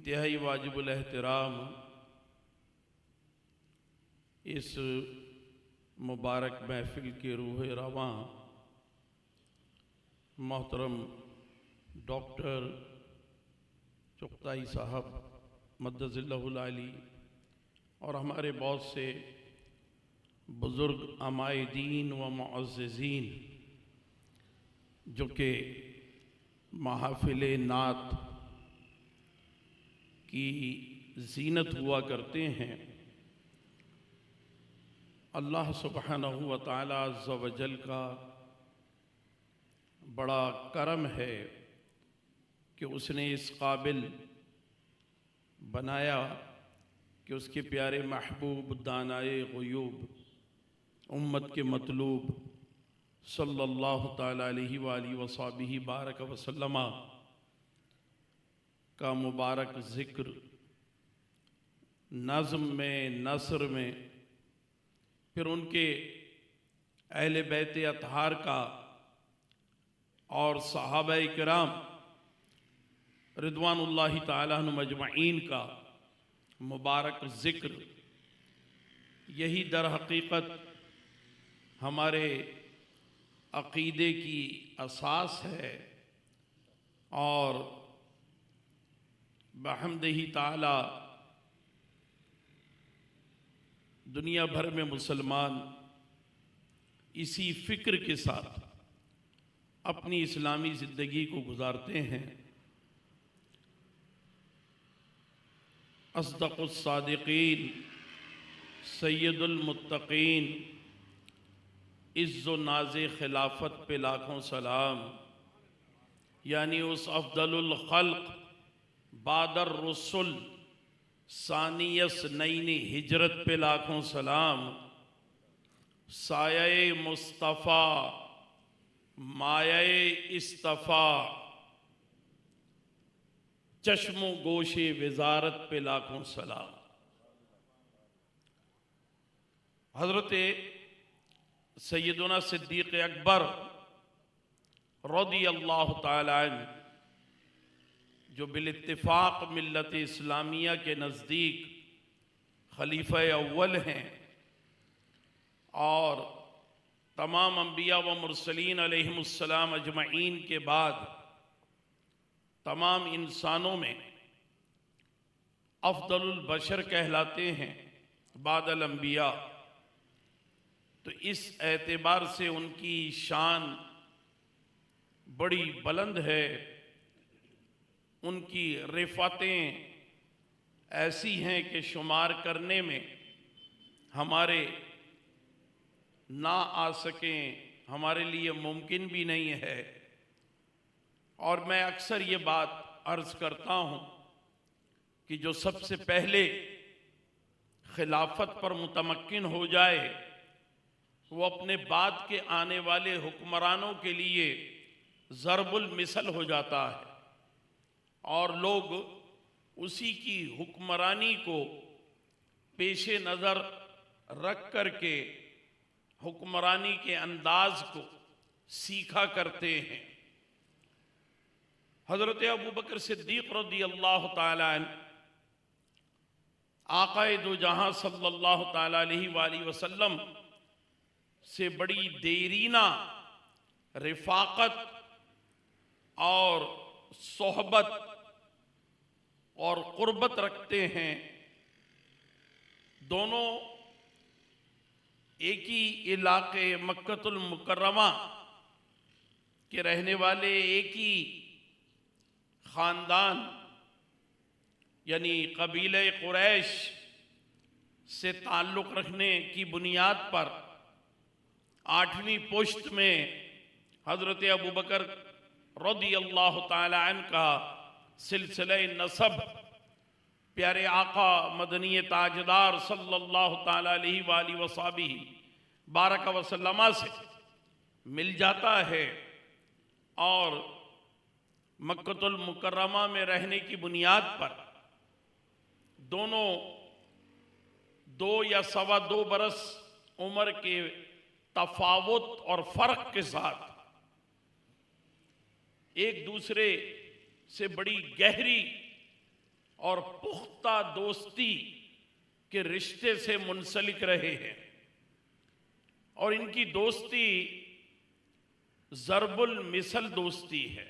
इंतहाई वाजिबुल एहतराम इस मुबारक महफिल के रूह रवां मोहतरम डॉक्टर चुगताई साहब मद्दज़िल्लहुल आली और हमारे बहुत से बुज़ुर्ग अमायदीन व मुअज़्ज़िज़ीन जो कि महफ़िल नात की ज़ीनत हुआ करते हैं। अल्लाह सुब्हानहू व तआला अज़्ज़ व जल का बड़ा करम है कि उसने इस काबिल बनाया कि उसके प्यारे महबूब दानाए ग़ुयूब उम्मत के मतलूब सल्लल्लाहु ताला अलैहि व आलिहि व सहबिही बारक व सल्लमा का मुबारक ज़िक्र नज़्म में, नसर में, फिर उनके अहले बैत अतहार का और सहाबाए किराम रिदवानुल्लाहि ताला अन्हुम अजमईन का मुबारक ज़िक्र, यही दर हकीकत हमारे अक़ीदे की असास है। और बहम्दिही ताला दुनिया भर में मुसलमान इसी फ़िक्र के साथ अपनी इस्लामी ज़िंदगी को गुजारते हैं। अस्दक़ुस सादिक़ीन सय्यदुल मुत्तक़ीन इज़्ज़ो नाज़े खिलाफत पे लाखों सलाम, यानी उस अफ़दलुल ख़ल्क़ बादर रसुल सानियस नईनी हिजरत पे लाखों सलाम, साये मुस्तफ़ा माये इस्तफ़ा चश्मो गोशे वज़ारत पे लाखों सलाम। हज़रत सैयदना सिद्दीक़ अकबर रज़ियल्लाहु ताला अन्हु जो बिल-इत्तिफ़ाक़ मिल्लत इस्लामिया के नज़दीक खलीफ़ा अव्वल हैं और तमाम अंबिया व मुरसलीन अलैहिमुस्सलाम अजमईन के बाद तमाम इंसानों में अफ़दलुल बशर कहलाते हैं बादल अंबिया। तो इस एतबार से उनकी शान बड़ी बुलंद है, उनकी रिफ़ातें ऐसी हैं कि शुमार करने में हमारे ना आ सकें, हमारे लिए मुमकिन भी नहीं है। और मैं अक्सर ये बात अर्ज़ करता हूँ कि जो सबसे पहले खिलाफत पर मुतमक्किन हो जाए वो अपने बाद के आने वाले हुक्मरानों के लिए ज़रबुल मिसल हो जाता है और लोग उसी की हुक्मरानी को पेशे नज़र रख कर के हुक्मरानी के अंदाज को सीखा करते हैं। हज़रत अबू बकर सिद्दीक़ रज़ियल्लाहु ताला अन्हु आक़ाए दो जहां सल्लल्लाहु ताला अलैहि वालिहि वसल्लम से बड़ी देरीना रिफ़ाक़त और सोहबत और क़ुर्बत रखते हैं। दोनों एक ही इलाक़े मक्कतुल मुकर्रमा के रहने वाले, एक ही ख़ानदान यानी कबीले कुरैश से ताल्लुक़ रखने की बुनियाद पर 8वीं पुश्त में हज़रत अबू बकर रज़ियल्लाहु ताला अन्हु का सिलसिले नसब प्यारे आका मदनी ताजदार सल्लल्लाहु ताला अलैहि वालिहि वसहबिही बारक व सल्लमा से मिल जाता है। और मक्कतुल मुकर्रमा में रहने की बुनियाद पर दोनों 2 या सवा 2 बरस उम्र के तफावुत और फ़र्क के साथ एक दूसरे से बड़ी गहरी और पुख्ता दोस्ती के रिश्ते से मुंसलिक रहे हैं। और इनकी दोस्ती ज़रबुल मिसल दोस्ती है।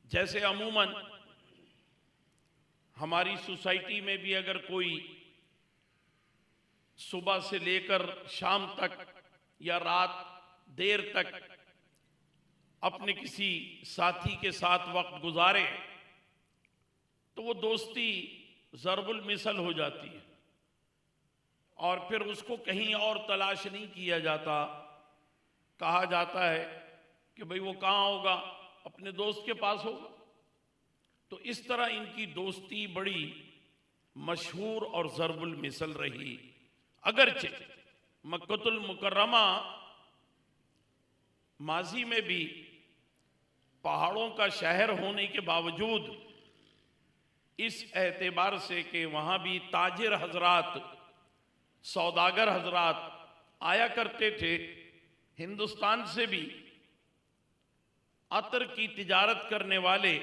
जैसे अमूमन हमारी सोसाइटी में भी अगर कोई सुबह से लेकर शाम तक या रात देर तक अपने किसी साथी के साथ वक्त गुजारे तो वो दोस्ती ज़रबुल मिसल हो जाती है और फिर उसको कहीं और तलाश नहीं किया जाता। कहा जाता है कि भाई वो कहाँ होगा, अपने दोस्त के पास होगा। तो इस तरह इनकी दोस्ती बड़ी मशहूर और ज़रबुल मिसल रही। अगरचे मक्कतुल मुकर्रमा माजी में भी पहाड़ों का शहर होने के बावजूद इस एतबार से कि वहाँ भी ताजिर हजरात, सौदागर हजरात आया करते थे, हिंदुस्तान से भी अतर की तिजारत करने वाले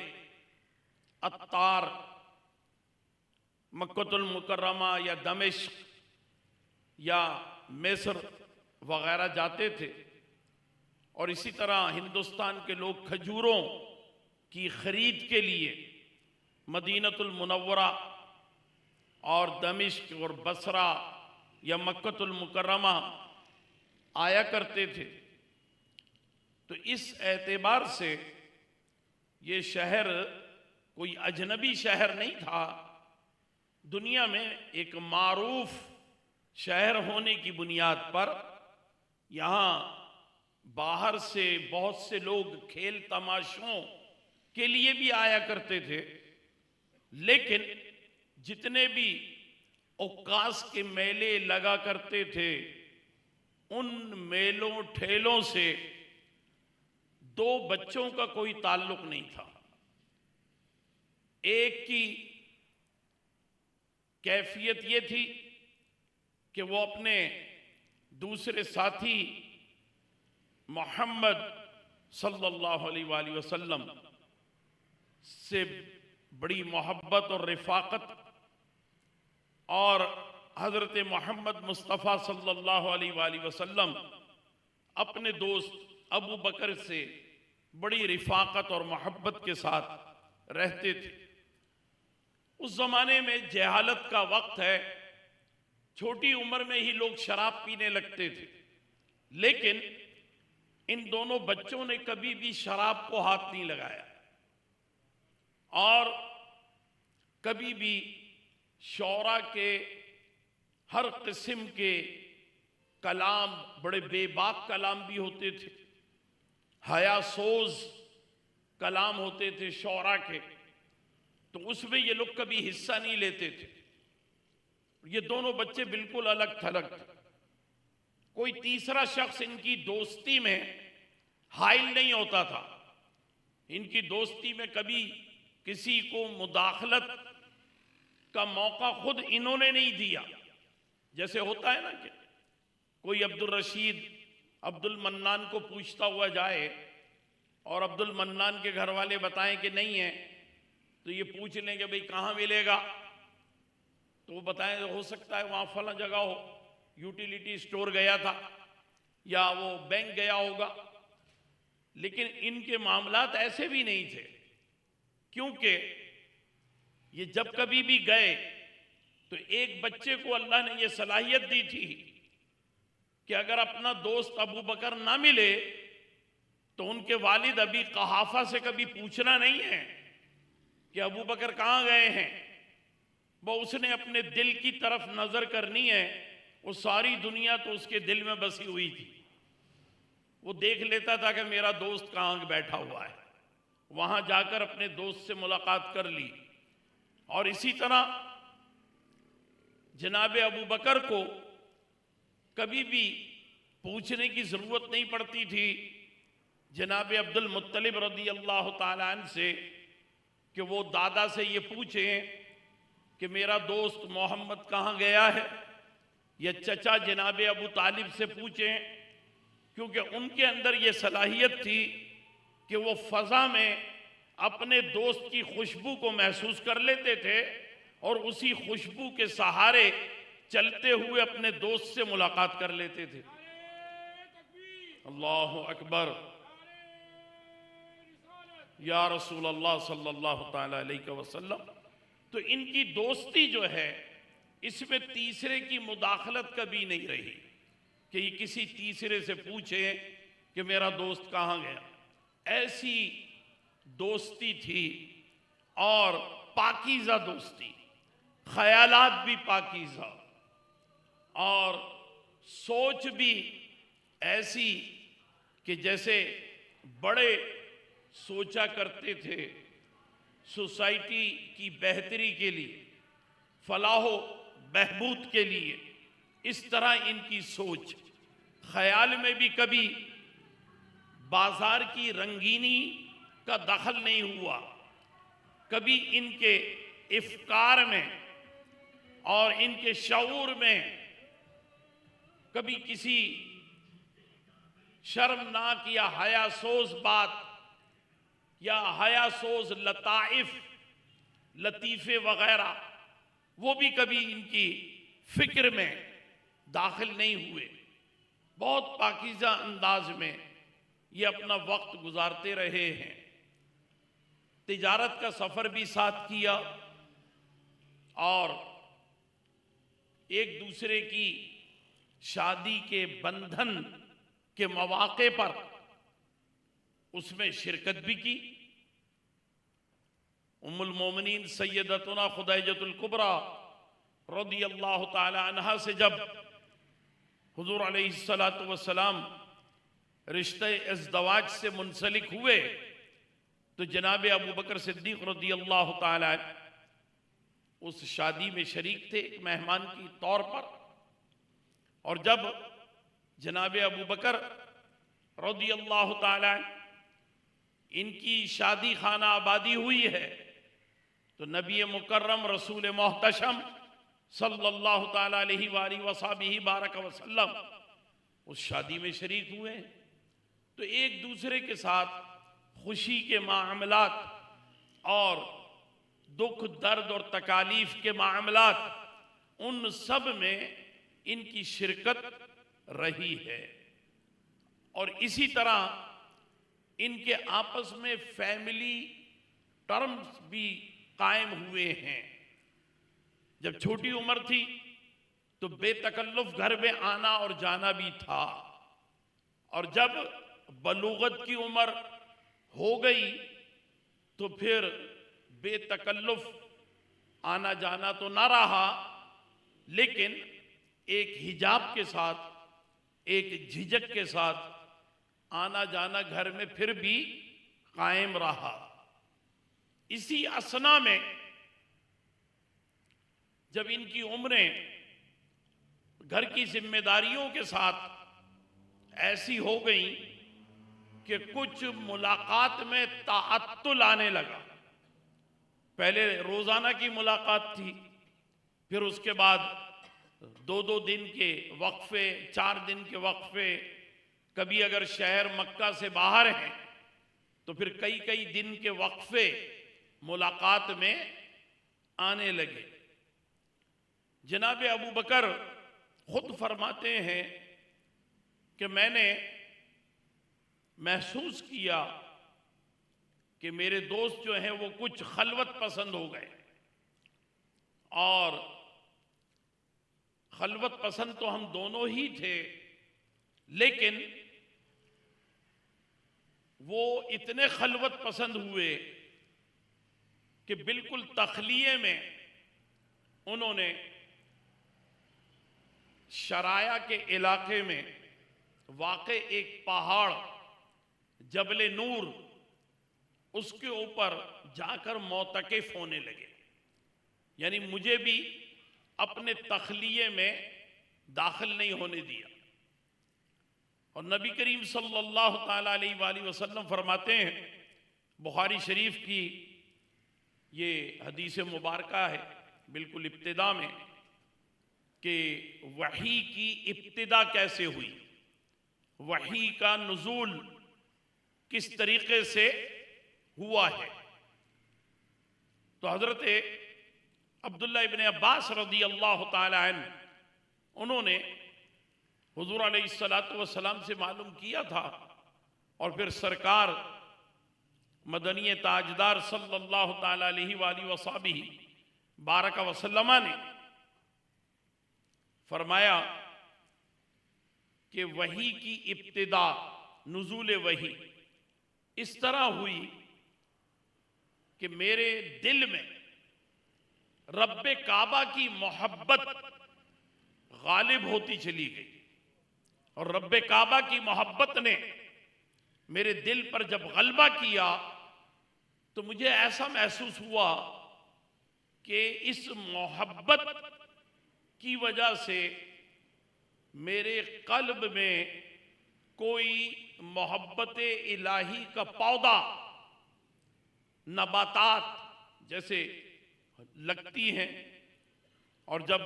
अत्तार मक्कतुल मुकर्रमा या दमिश्क या मिस्र वगैरह जाते थे। और इसी तरह हिंदुस्तान के लोग खजूरों की खरीद के लिए मदीनतुल मुनव्वरा और दमिश्क और बसरा या मक्कतुल मुकर्रमा आया करते थे। तो इस एतबार से ये शहर कोई अजनबी शहर नहीं था, दुनिया में एक मारूफ शहर होने की बुनियाद पर यहाँ बाहर से बहुत से लोग खेल तमाशों के लिए भी आया करते थे। लेकिन जितने भी औकास के मेले लगा करते थे, उन मेलों ठेलों से दो बच्चों का कोई ताल्लुक नहीं था। एक की कैफियत ये थी कि वो अपने दूसरे साथी मोहम्मद सल्लल्लाहु अलैहि वसल्लम से बड़ी मोहब्बत और रिफाकत और हज़रत मोहम्मद मुस्तफ़ा सल्लल्लाहु अलैहि वसल्लम अपने दोस्त अबू बकर से बड़ी रिफाकत और मोहब्बत के साथ रहते थे। उस ज़माने में जहालत का वक्त है, छोटी उम्र में ही लोग शराब पीने लगते थे। लेकिन इन दोनों बच्चों ने कभी भी शराब को हाथ नहीं लगाया और कभी भी शौरा के हर किस्म के कलाम, बड़े बेबाक कलाम भी होते थे, हयासोज कलाम होते थे शौरा के, तो उसमें ये लोग कभी हिस्सा नहीं लेते थे। ये दोनों बच्चे बिल्कुल अलग थलग थे। कोई तीसरा शख्स इनकी दोस्ती में हाइल नहीं होता था। इनकी दोस्ती में कभी किसी को मुदाखलत का मौका खुद इन्होंने नहीं दिया। जैसे होता है ना कि कोई अब्दुल रशीद अब्दुल मन्नान को पूछता हुआ जाए और अब्दुल मन्नान के घर वाले बताएं कि नहीं है, तो ये पूछ लें कि भाई कहाँ मिलेगा, तो वो बताएं हो सकता है वहाँ फला जगह हो, यूटिलिटी स्टोर गया था या वो बैंक गया होगा। लेकिन इनके मामलात ऐसे भी नहीं थे, क्योंकि ये जब कभी भी गए तो एक बच्चे को अल्लाह ने ये सलाहियत दी थी कि अगर अपना दोस्त अबू बकर ना मिले तो उनके वालिद अबी कहाफा से कभी पूछना नहीं है कि अबू बकर कहाँ गए हैं। वो उसने अपने दिल की तरफ नजर करनी है। वो सारी दुनिया तो उसके दिल में बसी हुई थी। वो देख लेता था कि मेरा दोस्त कहाँ बैठा हुआ है, वहां जाकर अपने दोस्त से मुलाकात कर ली। और इसी तरह जनाब अबू बकर को कभी भी पूछने की जरूरत नहीं पड़ती थी जनाब अब्दुल मुत्तलिब रदी अल्लाह ताला अन्हु से कि वो दादा से ये पूछें कि मेरा दोस्त मोहम्मद कहाँ गया है, या चचा जनाब अबू तालिब से पूछें, क्योंकि उनके अंदर ये सलाहियत थी कि वो फ़ज़ा में अपने दोस्त की खुशबू को महसूस कर लेते थे और उसी खुशबू के सहारे चलते हुए अपने दोस्त से मुलाकात कर लेते थे। अल्लाहु अकबर, या रसूल अल्लाह सल्लल्लाहु ताला अलैहि वसल्लम। तो इनकी दोस्ती जो है, इसमें तीसरे की मुदाखलत कभी नहीं रही कि ये किसी तीसरे से पूछे कि मेरा दोस्त कहाँ गया। ऐसी दोस्ती थी और पाकीज़ा दोस्ती, ख्यालात भी पाकीज़ा और सोच भी ऐसी कि जैसे बड़े सोचा करते थे सोसाइटी की बेहतरी के लिए, फलाहो बहबूद के लिए। इस तरह इनकी सोच, ख्याल में भी कभी बाजार की रंगीनी का दखल नहीं हुआ, कभी इनके इफ्कार में और इनके शऊर में कभी किसी शर्मनाक या हयासोज बात या हयासोज लताइफ, लतीफ़े वगैरह, वो भी कभी इनकी फिक्र में दाखिल नहीं हुए। बहुत पाकीज़ा अंदाज में ये अपना वक्त गुजारते रहे हैं। तिजारत का सफ़र भी साथ किया और एक दूसरे की शादी के बंधन के मौके पर उसमें शिरकत भी की। उम्मुल मोमिनीन सैयदतुना खुदैजतुल कुबरा रज़ियल्लाहु ताला अन्हा से जब हुजूर अलैहिस्सलातु वस्सलाम रिश्ते इज़्दवाज से मुंसलिक हुए तो जनाब अबू बकर सिद्दीक़ रज़ियल्लाहु ताला उस शादी में शरीक थे एक मेहमान की तौर पर। और जब जनाब अबू बकर रज़ियल्लाहु ताला इनकी शादी खाना आबादी हुई है तो नबी मुकर्रम रसूल मोहतशम सल्लल्लाहु ताला अलैहि वसल्लम बारक वसल्लम उस शादी में शरीक हुए। तो एक दूसरे के साथ खुशी के मामलात और दुख दर्द और तकालीफ के मामलात, उन सब में इनकी शिरकत रही है। और इसी तरह इनके आपस में फैमिली टर्म्स भी कायम हुए हैं। जब छोटी उम्र थी तो बेतकल्लुफ घर में आना और जाना भी था, और जब बलूगत की उम्र हो गई तो फिर बेतकल्लुफ आना जाना तो ना रहा, लेकिन एक हिजाब के साथ, एक झिझक के साथ आना जाना घर में फिर भी कायम रहा। इसी असना में जब इनकी उम्रें घर की जिम्मेदारियों के साथ ऐसी हो गई कि कुछ मुलाकात में ताअत्तुल आने लगा। पहले रोजाना की मुलाकात थी, फिर उसके बाद 2-2 दिन के वक्फे, 4 दिन के वक्फे, कभी अगर शहर मक्का से बाहर हैं तो फिर कई दिन के वक्फे मुलाकात में आने लगे। जनाब अबू बकर खुद फरमाते हैं कि मैंने महसूस किया कि मेरे दोस्त जो हैं वो कुछ खलवत पसंद हो गए, और खलवत पसंद तो हम दोनों ही थे, लेकिन वो इतने खलवत पसंद हुए कि बिल्कुल तखलिए में उन्होंने शराया के इलाके में वाक़े एक पहाड़ जबले नूर, उसके ऊपर जाकर मोतकिफ होने लगे। यानी मुझे भी अपने तखलिए में दाखिल नहीं होने दिया। और नबी करीम सल्लल्लाहु ताला अलैहि वसल्लम फरमाते हैं, बुखारी शरीफ की ये हदीस मुबारका है बिल्कुल इब्तिदा में, कि वही की इब्तिदा कैसे हुई, वही का नुज़ूल किस तरीके से हुआ है। तो हज़रत अब्दुल्ला इब्न अब्बास रज़ी अल्लाह ताला अन्हु उन्होंने हुज़ूर अलैहिस्सलातु वस्सलाम से मालूम किया था और फिर सरकार मदनी ताजदार सल्लल्लाहु ताला अलैहि वसल्लम बारक वसल्लमा ने फरमाया कि वही की इब्तिदा नुज़ूल वही इस तरह हुई कि मेरे दिल में रब्बे काबा की मोहब्बत गालिब होती चली गई और रब्बे काबा की मोहब्बत ने मेरे दिल पर जब गलबा किया तो मुझे ऐसा महसूस हुआ कि इस मोहब्बत की वजह से मेरे कल्ब में कोई मोहब्बत इलाही का पौधा नबातात जैसे लगती हैं और जब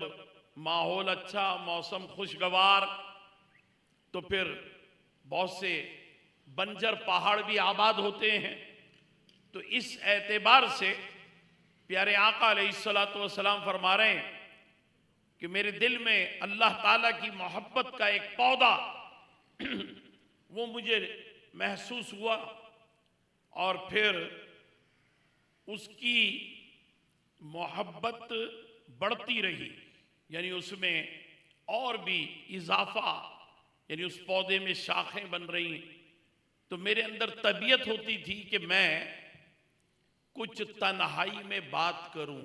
माहौल अच्छा मौसम खुशगवार तो फिर बहुत से बंजर पहाड़ भी आबाद होते हैं। तो इस एतबार से प्यारे आका अलैहिस्सलातु वस्सलाम फरमा रहे हैं कि मेरे दिल में अल्लाह ताला की मोहब्बत का एक पौधा वो मुझे महसूस हुआ और फिर उसकी मोहब्बत बढ़ती रही, यानी उसमें और भी इजाफा, यानी उस पौधे में शाखें बन रही। तो मेरे अंदर तबीयत होती थी कि मैं कुछ तन्हाई में बात करूं,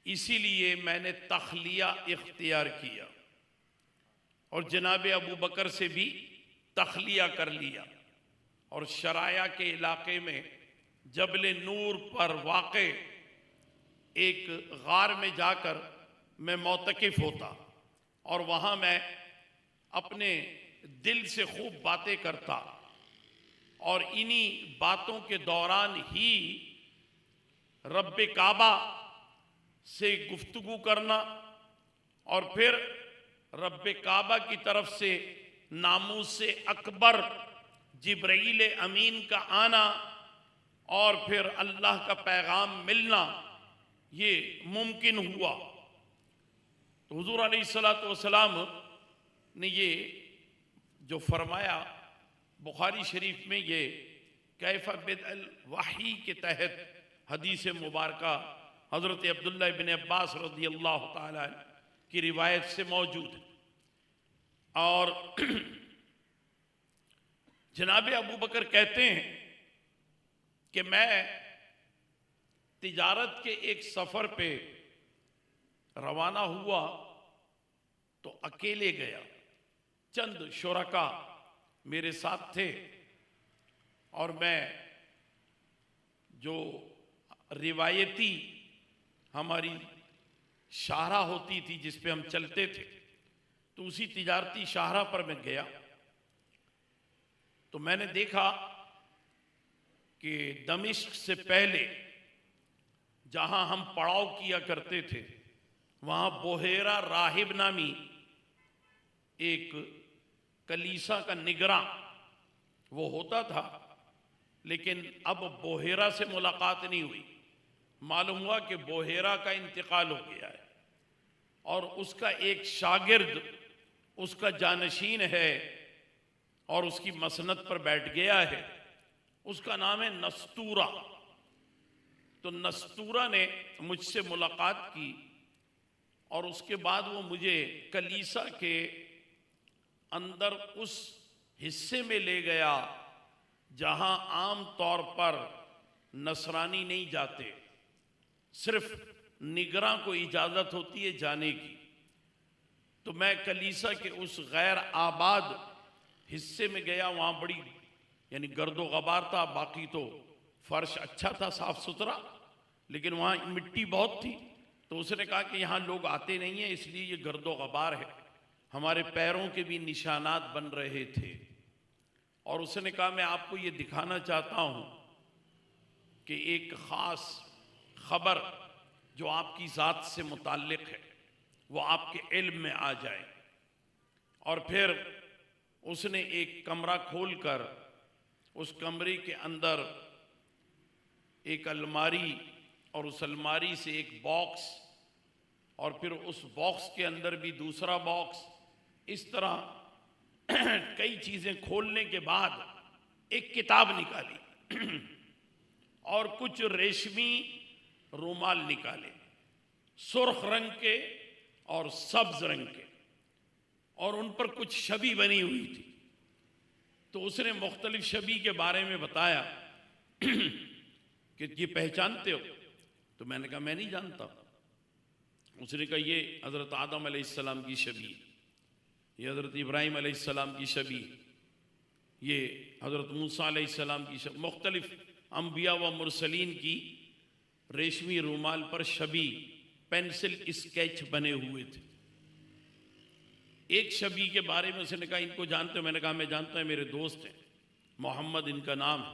इसीलिए मैंने तखलिया इख्तियार किया और जनाब अबू बकर से भी तखलिया कर लिया और शराया के इलाके में जबल नूर पर वाक़े एक गार में जाकर मैं मोतकिफ होता और वहाँ मैं अपने दिल से खूब बातें करता और इन्हीं बातों के दौरान ही रब्बे काबा से गुफ्तगू करना और फिर रब्बे काबा की तरफ से नामूस से अकबर जिब्राईल अमीन का आना और फिर अल्लाह का पैगाम मिलना, ये मुमकिन हुआ। तो हुज़ूर अलैहिस्सलातु वस्सलाम ने ये जो फरमाया बुखारी शरीफ में, ये कैफ़ बिदअल वही के तहत हदीस मुबारका हज़रत अब्दुल्ला इब्न अब्बास रज़ियल्लाहु ताला की रिवायत से मौजूद है। और जनाब अबू बकर कहते हैं कि मैं तिजारत के एक सफ़र पे रवाना हुआ तो अकेले गया, चंद शुरका मेरे साथ थे और मैं जो रिवायती हमारी शाहरा होती थी जिस पे हम चलते थे, तो उसी तिजारती शाहरा पर मैं गया तो मैंने देखा कि दमिश्क से पहले जहां हम पड़ाव किया करते थे वहां बोहेरा राहिब नामी एक कलीसा का निगरां वो होता था, लेकिन अब बोहेरा से मुलाकात नहीं हुई। मालूम हुआ कि बोहेरा का इंतकाल हो गया है और उसका एक शागिर्द उसका जानशीन है और उसकी मसनद पर बैठ गया है, उसका नाम है नस्तूरा। तो नस्तूरा ने मुझसे मुलाकात की और उसके बाद वो मुझे कलीसा के अंदर उस हिस्से में ले गया जहां आम तौर पर नसरानी नहीं जाते, सिर्फ निगरां को इजाज़त होती है जाने की। तो मैं कलीसा के उस गैर आबाद हिस्से में गया, वहाँ बड़ी यानी गर्दो गबार था, बाकी तो फर्श अच्छा था साफ सुथरा, लेकिन वहाँ मिट्टी बहुत थी। तो उसने कहा कि यहाँ लोग आते नहीं हैं इसलिए ये गर्दो गबार है। हमारे पैरों के भी निशानात बन रहे थे और उसने कहा मैं आपको ये दिखाना चाहता हूँ कि एक ख़ास खबर जो आपकी ज़ात से मुताल्लिक़ है वो आपके इल्म में आ जाए। और फिर उसने एक कमरा खोलकर उस कमरे के अंदर एक अलमारी और उस अलमारी से एक बॉक्स, और फिर उस बॉक्स के अंदर भी दूसरा बॉक्स, इस तरह कई चीज़ें खोलने के बाद एक किताब निकाली और कुछ रेशमी रूमाल निकाले, सुर्ख रंग के और सब्ज रंग के, और उन पर कुछ छवि बनी हुई थी। तो उसने मुख्तलिफ छवि के बारे में बताया कि ये पहचानते हो? तो मैंने कहा मैं नहीं जानता। उसने कहा ये हज़रत आदम अलैहिस्सलाम की छवि, ये हज़रत इब्राहीम अलैहिस्सलाम की छवि, ये हज़रत मूसा अलैहिस्सलाम की छवि, मुख्तलिफ अंबिया व मुरसलीन की रेशमी रूमाल पर छवि पेंसिल स्केच बने हुए थे। एक छवि के बारे में उसने कहा इनको जानते हो? मैंने कहा मैं जानता हूं, मेरे दोस्त हैं, मोहम्मद इनका नाम है।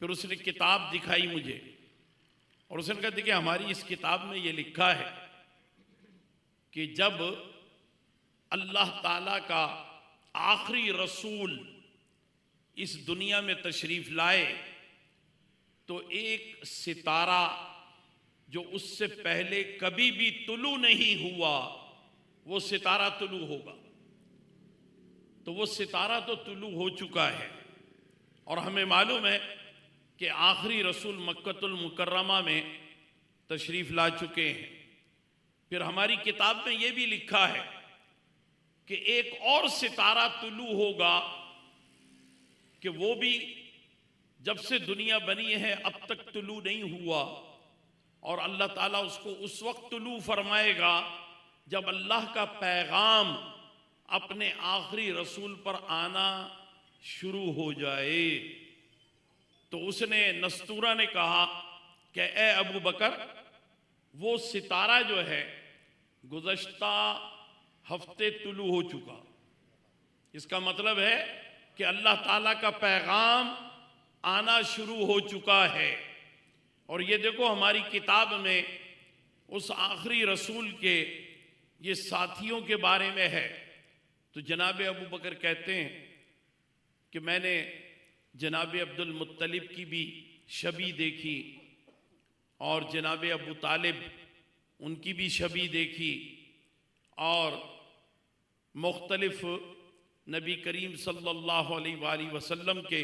फिर उसने किताब दिखाई मुझे और उसने कहा देखिए हमारी इस किताब में ये लिखा है कि जब अल्लाह ताला का आखिरी रसूल इस दुनिया में तशरीफ लाए तो एक सितारा जो उससे पहले कभी भी तुलू नहीं हुआ वो सितारा तुलू होगा। तो वो सितारा तो तुलू हो चुका है और हमें मालूम है कि आखिरी रसूल मक्कतुल मुकर्रमा में तशरीफ ला चुके हैं। फिर हमारी किताब में ये भी लिखा है कि एक और सितारा तुलू होगा कि वो भी जब से दुनिया बनी है अब तक तुलू नहीं हुआ, और अल्लाह ताला उसको उस वक्त तुलू फरमाएगा जब अल्लाह का पैगाम अपने आखिरी रसूल पर आना शुरू हो जाए। तो उसने नस्तूरा ने कहा कि ए अबू बकर, वो सितारा जो है गुज़श्ता हफ्ते तुलू हो चुका। इसका मतलब है कि अल्लाह ताला का पैगाम आना शुरू हो चुका है। और ये देखो हमारी किताब में उस आखिरी रसूल के ये साथियों के बारे में है। तो जनाब अबू बकर कहते हैं कि मैंने जनाब अब्दुल मुत्तलिब की भी छवि देखी और जनाब अबू तालिब उनकी भी छवि देखी, और मुख्तलिफ नबी करीम सल्लल्लाहु अलैहि वसल्लम के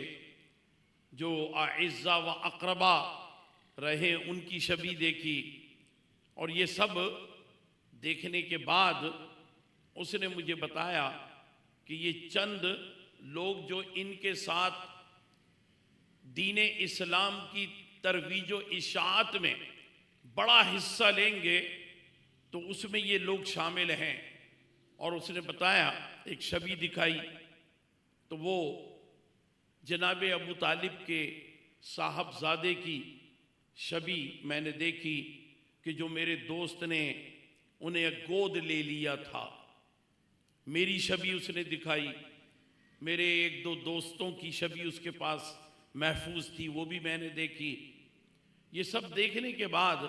जो आइज़्ज़ा व अक़रबा रहे उनकी छवि देखी। और ये सब देखने के बाद उसने मुझे बताया कि ये चंद लोग जो इनके साथ दीने इस्लाम की तरवीज व इशाअत में बड़ा हिस्सा लेंगे तो उसमें ये लोग शामिल हैं। और उसने बताया एक छवि दिखाई तो वो जनाब अबू तालिब के साहबजादे की छवि मैंने देखी कि जो मेरे दोस्त ने उन्हें गोद ले लिया था। मेरी छवि उसने दिखाई, मेरे एक दो दोस्तों की छवि उसके पास महफूज थी, वो भी मैंने देखी। ये सब देखने के बाद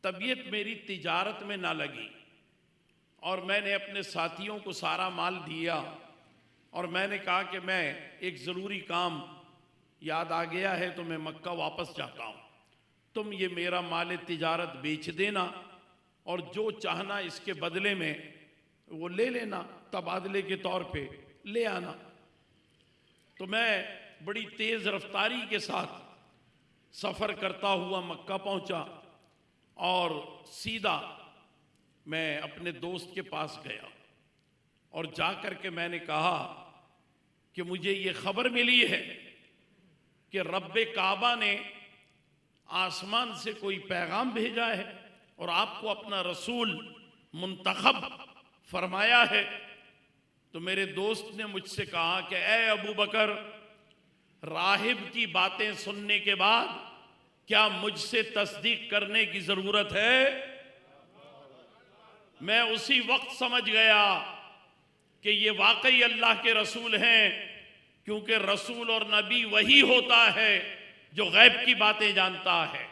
तबीयत मेरी तिजारत में ना लगी और मैंने अपने साथियों को सारा माल दिया और मैंने कहा कि मैं एक ज़रूरी काम याद आ गया है तो मैं मक्का वापस जाता हूँ, तुम ये मेरा माल तिजारत बेच देना और जो चाहना इसके बदले में वो ले लेना, तबादले के तौर पे ले आना। तो मैं बड़ी तेज़ रफ्तारी के साथ सफ़र करता हुआ मक्का पहुँचा और सीधा मैं अपने दोस्त के पास गया और जा कर के मैंने कहा कि मुझे ये खबर मिली है कि रब्बे काबा ने आसमान से कोई पैगाम भेजा है और आपको अपना रसूल मुंतखब फरमाया है। तो मेरे दोस्त ने मुझसे कहा कि ए अबू बकर, राहिब की बातें सुनने के बाद क्या मुझसे तस्दीक करने की ज़रूरत है? मैं उसी वक्त समझ गया कि ये वाकई अल्लाह के रसूल हैं, क्योंकि रसूल और नबी वही होता है जो गैब की बातें जानता है।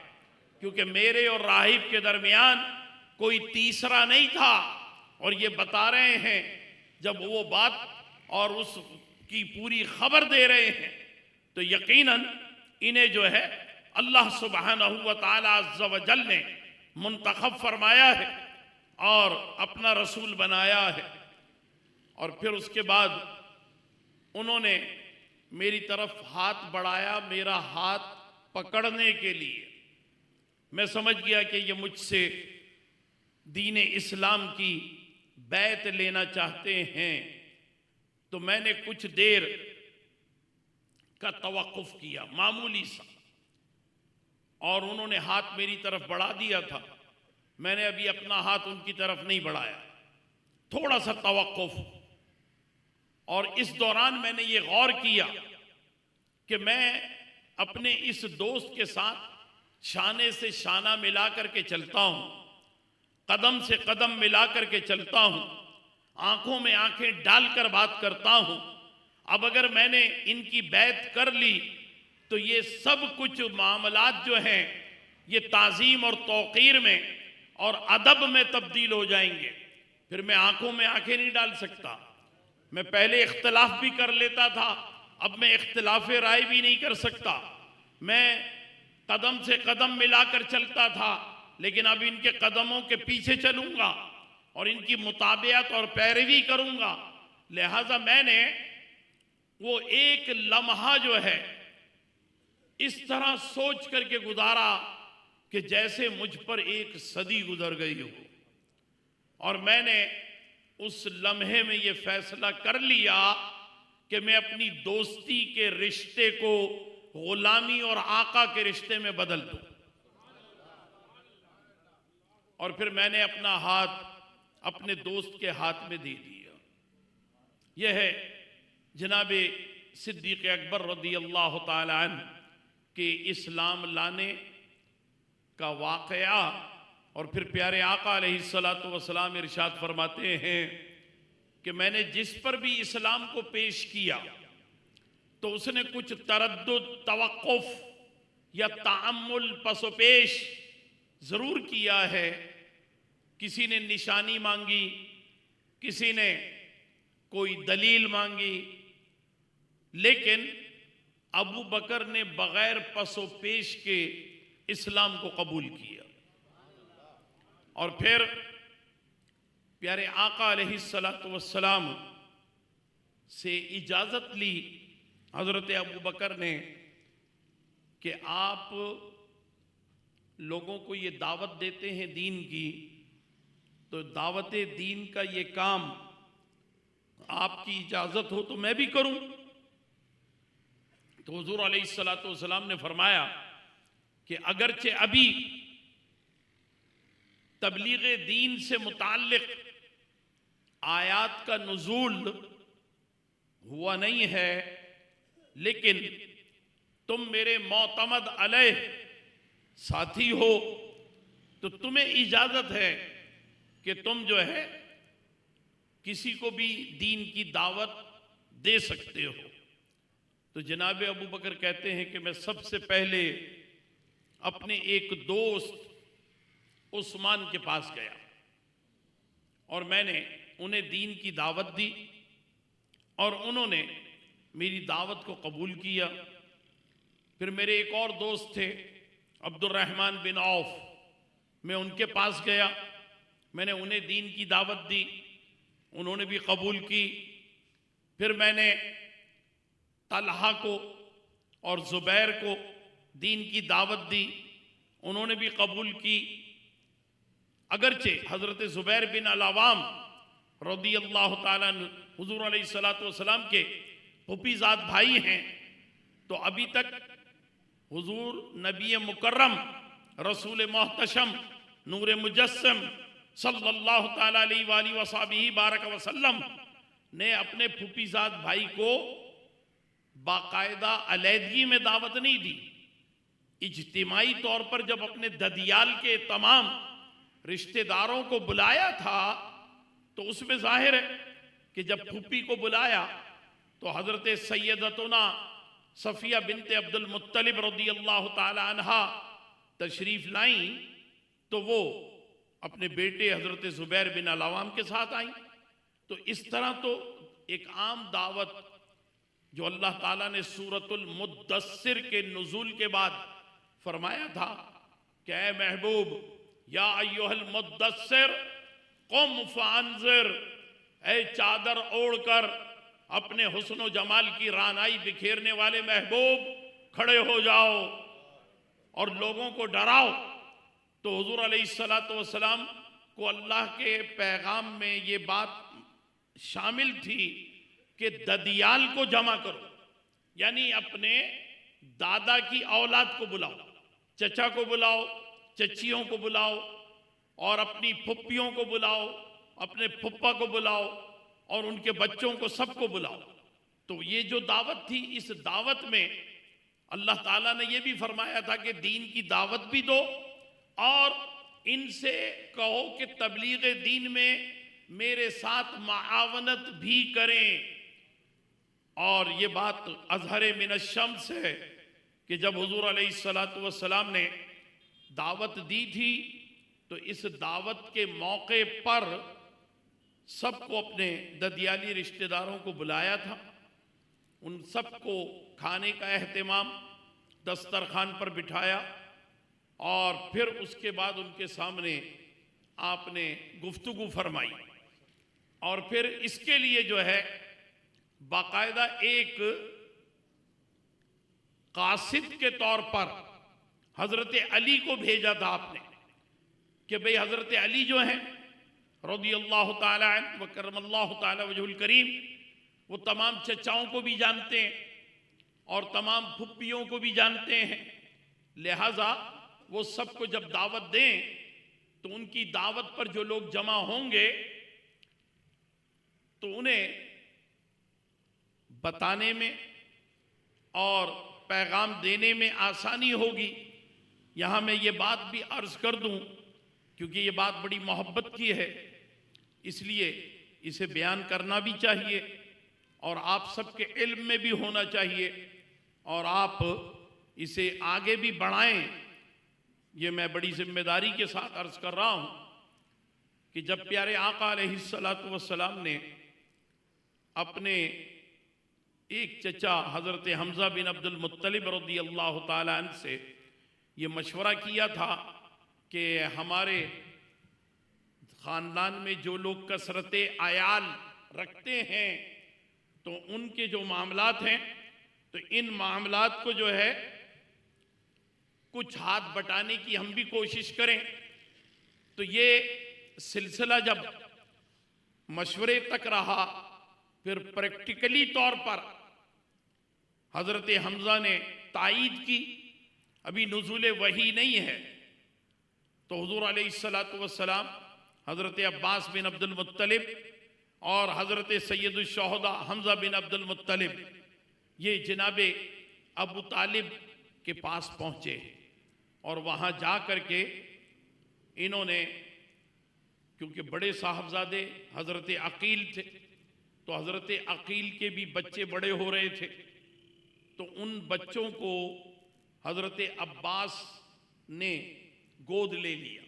क्योंकि मेरे और राहिब के दरमियान कोई तीसरा नहीं था और ये बता रहे हैं जब वो बात और उसकी पूरी खबर दे रहे हैं तो यकीनन इन्हें जो है अल्लाह सुब्हानहू व तआला अज़्ज़ व जल ने मुंतखब फरमाया है और अपना रसूल बनाया है। और फिर उसके बाद उन्होंने मेरी तरफ हाथ बढ़ाया, मेरा हाथ पकड़ने के लिए। मैं समझ गया कि ये मुझसे दीन इस्लाम की बैत लेना चाहते हैं, तो मैंने कुछ देर का तवक्कुफ किया, मामूली सा, और उन्होंने हाथ मेरी तरफ बढ़ा दिया था। मैंने अभी अपना हाथ उनकी तरफ नहीं बढ़ाया, थोड़ा सा तवक्कुफ। और इस दौरान मैंने ये गौर किया कि मैं अपने इस दोस्त के साथ शाने से शाना मिला करके चलता हूं, कदम से कदम मिला करके चलता हूं, आंखों में आंखें डालकर बात करता हूं। अब अगर मैंने इनकी बैत कर ली तो ये सब कुछ मामलात जो हैं ये ताज़ीम और तौक़ीर में और अदब में तब्दील हो जाएंगे। फिर मैं आंखों में आंखें नहीं डाल सकता। मैं पहले इख्तलाफ भी कर लेता था, अब मैं इख्तलाफ राय भी नहीं कर सकता। मैं कदम से कदम मिलाकर चलता था, लेकिन अब इनके कदमों के पीछे चलूंगा और इनकी मुताबियत और पैरवी करूंगा। लिहाजा मैंने वो एक लम्हा जो है इस तरह सोच करके गुजारा कि जैसे मुझ पर एक सदी गुजर गई हो। और मैंने उस लम्हे में ये फैसला कर लिया कि मैं अपनी दोस्ती के रिश्ते को गुलामी और आका के रिश्ते में बदल दूं। और फिर मैंने अपना हाथ अपने दोस्त के हाथ में दे दिया। यह है जनाबे सिद्दीक़ अकबर रज़ी अल्लाह ताला अन्हु के इस्लाम लाने का वाक़या। और फिर प्यारे आका अलैहिस्सलातु वस्सलाम इरशाद फरमाते हैं कि मैंने जिस पर भी इस्लाम को पेश किया तो उसने कुछ तरद्दुद, तवक्कुफ या ताअम्मुल, पसोपेश ज़रूर किया है। किसी ने निशानी मांगी, किसी ने कोई दलील मांगी, लेकिन अबू बकर ने बगैर पसोपेश के इस्लाम को कबूल किया। और फिर प्यारे आका अलैहिस्सलातु वस्सलाम से इजाज़त ली हज़रत अबू बकर ने कि आप लोगों को ये दावत देते हैं दीन की, तो दावत दीन का ये काम आपकी इजाज़त हो तो मैं भी करूं। तो हुज़ूर अलैहिस्सलातु वस्सलाम ने फरमाया कि अगरचे अभी तबलीग दीन से मुताल्लिक आयात का नुज़ूल हुआ नहीं है, लेकिन तुम मेरे मोतमद अलैह साथी हो, तो तुम्हें इजाज़त है कि तुम जो है किसी को भी दीन की दावत दे सकते हो। तो जनाब अबू बकर कहते हैं कि मैं सबसे पहले अपने एक दोस्त उस्मान के पास गया और मैंने उन्हें दीन की दावत दी और उन्होंने मेरी दावत को कबूल किया। फिर मेरे एक और दोस्त थे अब्दुर्रहमान बिन औफ, मैं उनके पास गया, मैंने उन्हें दीन की दावत दी, उन्होंने भी कबूल की। फिर मैंने तलहा को और ज़ुबैर को दीन की दावत दी, उन्होंने भी कबूल की। अगरचे हज़रत ज़ुबैर बिन अल-अवाम रज़ी अल्लाह ताला अन्हु हुज़ूर अलैहिस्सलातु वस्सलाम के फूफीज़ाद भाई हैं, तो अभी तक हुज़ूर नबी मुकर्रम रसूल मोहतशम नूर मुजस्सम सल्लल्लाहु ताला अलैहि वसल्लम बारक वसल्लम ने अपने फूफीज़ाद भाई को बाकायदा अलैदगी में दावत नहीं दी, इज्तिमाई तौर पर जब अपने ददियाल के तमाम रिश्तेदारों को बुलाया था तो उसमें जाहिर है कि जब फूफी को बुलाया तो हज़रत सैयदतुना सफ़िया बिनते अब्दुल मुत्तलिब रज़ी अल्लाह ताला अन्हा तशरीफ़ लाई, तो वो अपने बेटे हज़रत ज़ुबैर बिन अल-अवाम के साथ आई। तो इस तरह तो एक आम दावत जो अल्लाह ताला ने सूरतुल मुद्दस्सिर के नुज़ूल के बाद फरमाया था कि ऐ महबूब, या अय्युहल मुद्दस्सिर कुम फअंज़िर, ऐ चादर ओढ़कर अपने हुस्न जमाल की रानाई बिखेरने वाले महबूब, खड़े हो जाओ और लोगों को डराओ। तो हुजूर अलैहिस्सलातु वस्सलाम को अल्लाह के पैगाम में ये बात शामिल थी कि ददियाल को जमा करो, यानी अपने दादा की औलाद को बुलाओ, चचा को बुलाओ, चचियों को बुलाओ और अपनी फुप्पियों को बुलाओ, अपने फुप्पा को बुलाओ और उनके बच्चों को, सबको बुलाओ। तो ये जो दावत थी, इस दावत में अल्लाह ताला ने ये भी फरमाया था कि दीन की दावत भी दो और इनसे कहो कि तबलीग दीन में मेरे साथ मावनत भी करें। और ये बात अज़हर मिन शम्स है कि जब हुजूर अलैहिस्सलातु वस्सलाम ने दावत दी थी तो इस दावत के मौके पर सबको, अपने ददियाली रिश्तेदारों को बुलाया था। उन सबको खाने का एहतमाम, दस्तरखान पर बिठाया और फिर उसके बाद उनके सामने आपने गुफ्तगू फरमाई। और फिर इसके लिए जो है बाकायदा एक कासिद के तौर पर हजरत अली को भेजा था आपने कि भाई हजरत अली जो हैं रज़ियल्लाहु ताला अन्हु व करमल्लाहु ताला वजहुल करीम, वो तमाम चचाओं को भी जानते हैं और तमाम फुप्पियों को भी जानते हैं, लिहाजा वो सबको जब दावत दें तो उनकी दावत पर जो लोग जमा होंगे तो उन्हें बताने में और पैगाम देने में आसानी होगी। यहाँ मैं ये बात भी अर्ज कर दूं, क्योंकि ये बात बड़ी मोहब्बत की है, इसलिए इसे बयान करना भी चाहिए और आप सबके इल्म में भी होना चाहिए और आप इसे आगे भी बढ़ाएं। ये मैं बड़ी जिम्मेदारी के साथ अर्ज कर रहा हूँ कि जब प्यारे आका अलैहिस्सलातु वस्सलाम ने अपने एक चचा हज़रत हमज़ा बिन अब्दुल मुत्तलिब रज़ियल्लाहु ताला अन्हु से ये मशवरा किया था कि हमारे ख़ानदान में जो लोग कसरत आयाल रखते हैं तो उनके जो मामलात हैं, तो इन मामलात को जो है कुछ हाथ बटाने की हम भी कोशिश करें। तो ये सिलसिला जब मशवरे तक रहा, फिर प्रैक्टिकली तौर पर हजरत हमज़ा ने तायीद की। अभी नुज़ूल वही नहीं है तो हुजूर अलैहिस्सलातु वस्सलाम, हजरत अब्बास बिन अब्दुल मुत्तलिब और हजरत सैयदुल शुहदा हमज़ा बिन अब्दुल मुत्तलिब ये जनाबे अबू तालिब के पास पहुँचे और वहाँ जा कर के इन्होंने, क्योंकि बड़े साहबजादे हजरत अकील थे तो हजरत अकील के भी बच्चे बड़े हो रहे थे, तो उन बच्चों को हजरत अब्बास ने गोद ले लिया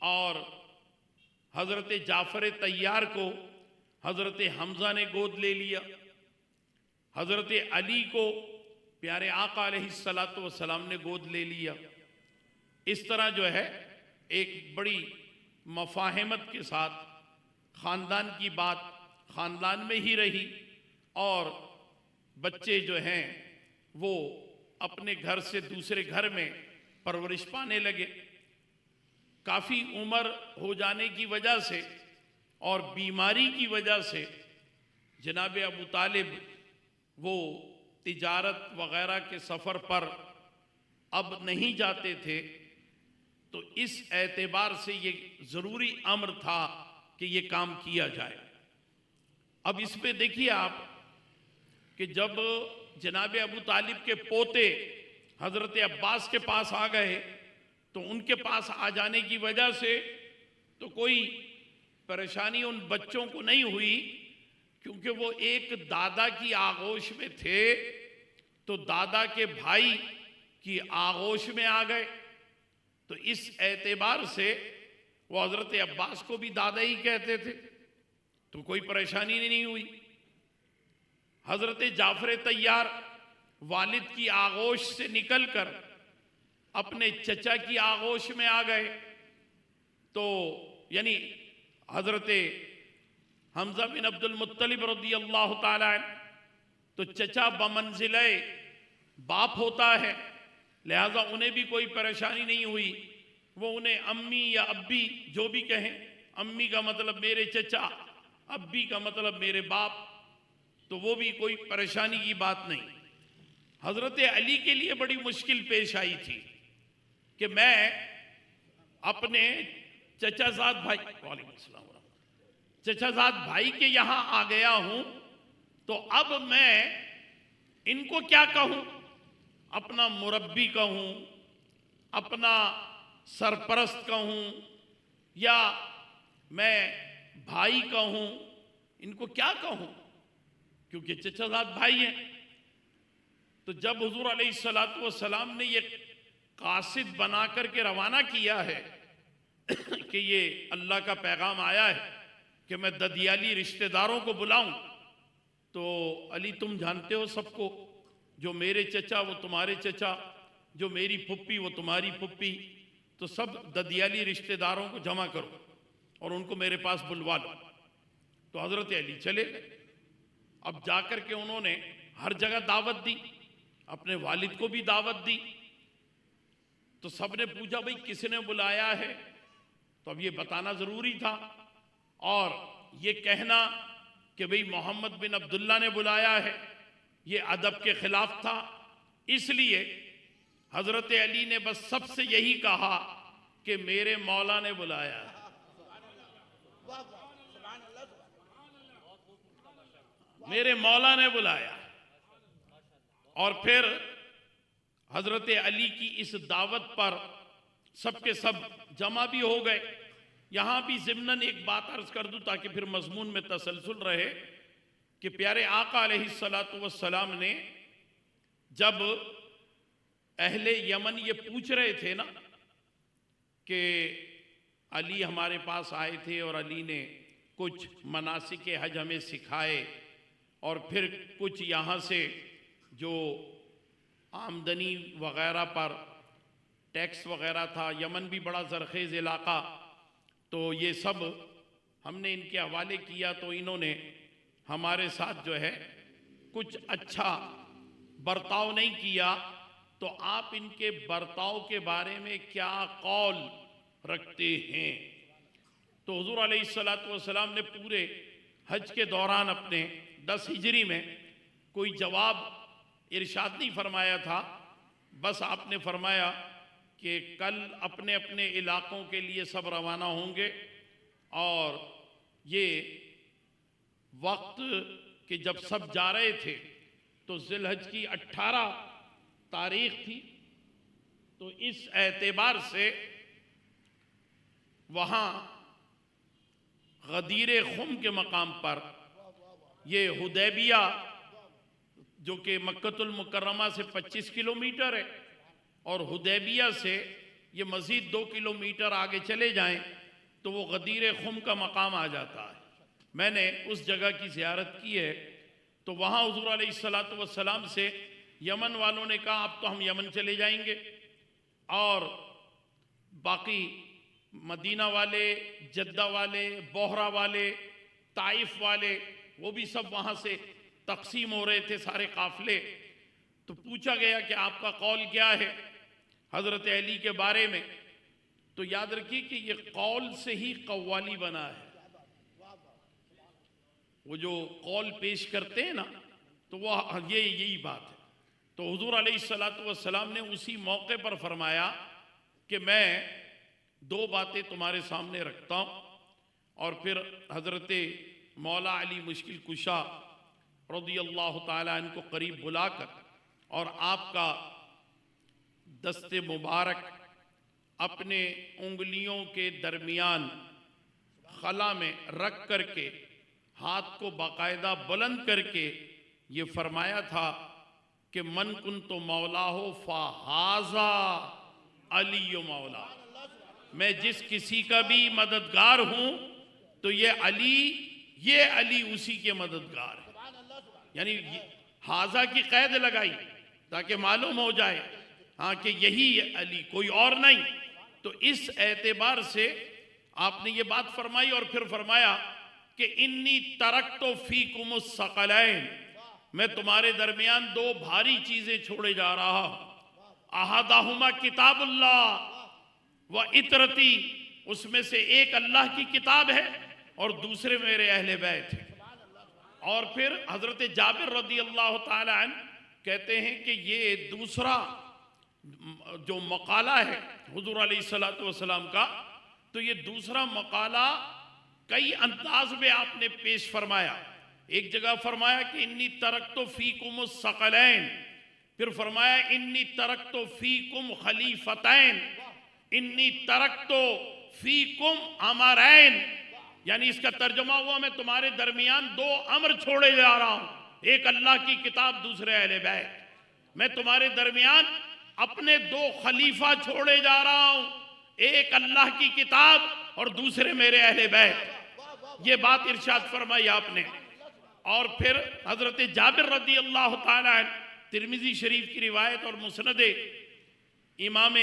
और हजरत जाफर तैयार को हजरत हमज़ा ने गोद ले लिया। हजरत अली को प्यारे आका अलैहिस्सलातु वस्सलाम ने गोद ले लिया। इस तरह जो है एक बड़ी मफाहमत के साथ ख़ानदान की बात ख़ानदान में ही रही और बच्चे जो हैं वो अपने घर से दूसरे घर में परवरिश पाने लगे। काफ़ी उम्र हो जाने की वजह से और बीमारी की वजह से जनाब अबू तालिब वो तिजारत वग़ैरह के सफ़र पर अब नहीं जाते थे, तो इस एतबार से ये ज़रूरी अम्र था कि ये काम किया जाए। अब इस पे देखिए आप कि जब जनाब अबू तालिब के पोते हज़रत अब्बास के पास आ गए तो उनके पास आ जाने की वजह से तो कोई परेशानी उन बच्चों को नहीं हुई, क्योंकि वो एक दादा की आगोश में थे तो दादा के भाई की आगोश में आ गए। तो इस एतबार से वो हज़रत अब्बास को भी दादा ही कहते थे, तो कोई परेशानी नहीं हुई। हज़रत जाफर तैयार वालिद की आगोश से निकलकर अपने चचा की आगोश में आ गए। तो यानी हजरत हमजा बिन अब्दुल मुत्तलिब रज़ी अल्लाह ताला अन्हु, तो चचा बमंजिले बाप होता है, लिहाजा उन्हें भी कोई परेशानी नहीं हुई। वो उन्हें अम्मी या अब्बी जो भी कहें, अम्मी का मतलब मेरे चचा, अब्बी का मतलब मेरे बाप, तो वो भी कोई परेशानी की बात नहीं। हजरत अली के लिए बड़ी मुश्किल पेश आई थी कि मैं अपने चचाजाद भाई, वालेकुम सलाम, चचाजाद भाई के यहां आ गया हूं, तो अब मैं इनको क्या कहूं? अपना मुरब्बी कहूं, अपना सरपरस्त कहूं, या मैं भाई कहूं? इनको क्या कहूं? क्योंकि चचाजाद भाई हैं। तो जब हुजूर अलैहिस्सलातु वस्सलाम ने ये कासिद बना करके रवाना किया है कि ये अल्लाह का पैगाम आया है कि मैं ददियाली रिश्तेदारों को बुलाऊं, तो अली तुम जानते हो सबको, जो मेरे चचा वो तुम्हारे चचा, जो मेरी फुप्पी वो तुम्हारी फुप्पी, तो सब ददियाली रिश्तेदारों को जमा करो और उनको मेरे पास बुलवा लो। तो हजरत अली चले गए। अब जाकर के उन्होंने हर जगह दावत दी, अपने वालिद को भी दावत दी। तो सबने पूछा भाई किसने बुलाया है? तो अब ये बताना जरूरी था, और ये कहना कि भाई मोहम्मद बिन अब्दुल्ला ने बुलाया है, ये अदब के खिलाफ था। इसलिए हजरत अली ने बस सबसे यही कहा कि मेरे मौला ने बुलाया है। मेरे मौला ने बुलाया। और फिर हजरत अली की इस दावत पर सबके सब जमा भी हो गए। यहां भी ज़िम्नन एक बात अर्ज कर दूं ताकि फिर मजमून में तसलसल रहे कि प्यारे आका अलैहिस्सलातु वस्सलाम ने जब अहले यमन ये पूछ रहे थे ना कि अली हमारे पास आए थे और अली ने कुछ मनासिक हज हमें सिखाए, और फिर कुछ यहाँ से जो आमदनी वगैरह पर टैक्स वगैरह था, यमन भी बड़ा ज़रखेज़ इलाका, तो ये सब हमने इनके हवाले किया। तो इन्होंने हमारे साथ जो है कुछ अच्छा बर्ताव नहीं किया, तो आप इनके बर्ताव के बारे में क्या कौल रखते हैं? तो हुजूर अलैहिस्सलातु वस्सलाम ने पूरे हज के दौरान अपने 10 हिजरी में कोई जवाब इरशाद नहीं फरमाया था। बस आपने फरमाया कि कल अपने अपने इलाकों के लिए सब रवाना होंगे, और ये वक्त कि जब सब जा रहे थे तो ज़िलहज की 18 तारीख थी। तो इस एतबार से वहाँ गदीर खुम के मकाम पर ये हुदैबिया, जो कि मक्कतुल मुकर्रमा से 25 किलोमीटर है, और हुदैबिया से ये मज़ीद 2 किलोमीटर आगे चले जाएं तो वो गदीर खुम का मकाम आ जाता है। मैंने उस जगह की ज़ियारत की है। तो वहाँ हुज़ूर अलैहिस्सलातु वस्सलाम से यमन वालों ने कहा अब तो हम यमन चले जाएंगे, और बाकी मदीना वाले, जद्दा वाले, बोहरा वाले, ताइफ वाले, वो भी सब वहाँ से तकसीम हो रहे थे सारे काफिले। तो पूछा गया कि आपका कौल क्या है हज़रत अली के बारे में? तो याद रखिए कि ये कौल से ही कव्वाली बना है। वो जो कौल पेश करते हैं ना, तो वह यही बात है। तो हुजूर अलैहिस्सलातु वस्सलाम ने उसी मौके पर फरमाया कि मैं 2 बातें तुम्हारे सामने रखता हूँ। और फिर हज़रत मौला अली मुश्किल कुशा रज़ियल्लाहु ताला इनको करीब बुलाकर और आपका दस्ते मुबारक अपने उंगलियों के दरमियान खला में रख करके हाथ को बाकायदा बुलंद करके ये फरमाया था कि मन कुन तो मौला हो फ़हाज़ा अली मौला, मैं जिस किसी का भी मददगार हूँ तो ये अली उसी के मददगार है। यानी हाजा की कैद लगाई ताकि मालूम हो जाए हाँ कि यही है अली, कोई और नहीं। तो इस एतबार से आपने ये बात फरमाई और फिर फरमाया कि इन्नी तरक्तो फीकुमुस सकलैन, मैं तुम्हारे दरमियान दो भारी चीजें छोड़े जा रहा हूं। अहदाहुमा किताबुल्लाह व इतरती, उसमें से एक अल्लाह की किताब है और दूसरे मेरे अहले बैत हैं। और फिर हजरत जाबिर रदी अल्लाह ताला अन्हु कहते हैं कि ये दूसरा जो मकाला है हुजूर अलैहिस्सलातु वस्सलाम का, तो ये दूसरा मकाला कई अंदाज में आपने पेश फरमाया। एक जगह फरमाया कि इन्नी तरक्तो फीकुमुस सकलैन, फिर फरमाया इन्नी तरक्तो फीकुम खलीफतैन, इन्नी तरक्तो फीकुम अमरैन, यानी इसका तर्जुमा हुआ मैं तुम्हारे दरमियान दो अमर छोड़े जा रहा हूं, एक अल्लाह की किताब, दूसरे अहले बैत। मैं तुम्हारे दरमियान अपने दो खलीफा छोड़े जा रहा हूं, एक अल्लाह की किताब और दूसरे मेरे अहले बैत। ये बात इरशाद फरमाई आपने। और फिर हजरत जाबिर रदी अल्लाह ताला अन्हु, तिरमिजी शरीफ की रिवायत और मुस्नद इमाम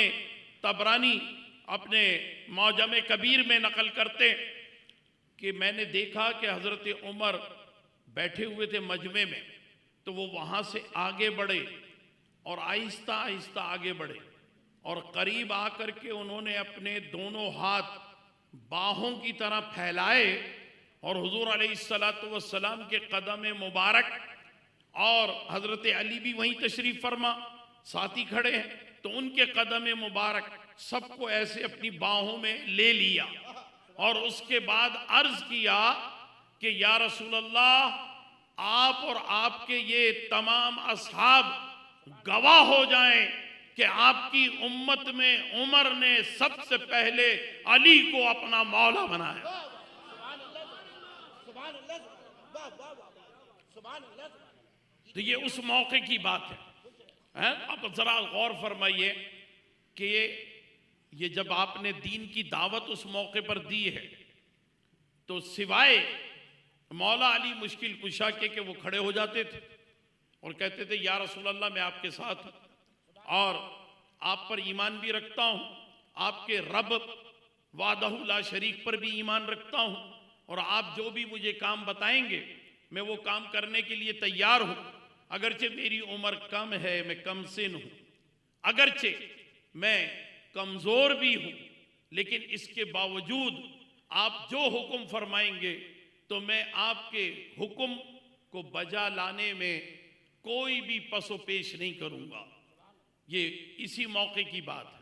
तबरानी अपने मौजम कबीर में नकल करते कि मैंने देखा कि हजरत उमर बैठे हुए थे मजमे में, तो वो वहाँ से आगे बढ़े और आहिस्ता आहिस्ता आगे बढ़े और करीब आकर के उन्होंने अपने दोनों हाथ बाहों की तरह फैलाए और हुजूर अलैहिस्सलातु वस्सलाम के कदम मुबारक और हजरत अली भी वहीं तशरीफ फरमा साथी खड़े हैं, तो उनके कदम मुबारक सबको ऐसे अपनी बाहों में ले लिया और उसके बाद अर्ज किया कि या रसूल अल्लाह, आप और आपके ये तमाम असहाब गवाह हो जाएं कि आपकी उम्मत में उमर ने सबसे पहले अली को अपना मौला बनाया। तो ये उस मौके की बात है। आप जरा गौर फरमाइए कि ये जब आपने दीन की दावत उस मौके पर दी है, तो सिवाय मौला अली मुश्किल कुशा के वो खड़े हो जाते थे और कहते थे या रसूल अल्लाह, मैं आपके साथ हूं और आप पर ईमान भी रखता हूं, आपके रब वादहु ला शरीक पर भी ईमान रखता हूं, और आप जो भी मुझे काम बताएंगे मैं वो काम करने के लिए तैयार हूं। अगरचे मेरी उम्र कम है, मैं कम सिन हूं, अगरचे मैं कमजोर भी हूं, लेकिन इसके बावजूद आप जो हुक्म फरमाएंगे तो मैं आपके हुक्म को बजा लाने में कोई भी पसो पेश नहीं करूंगा। ये इसी मौके की बात है।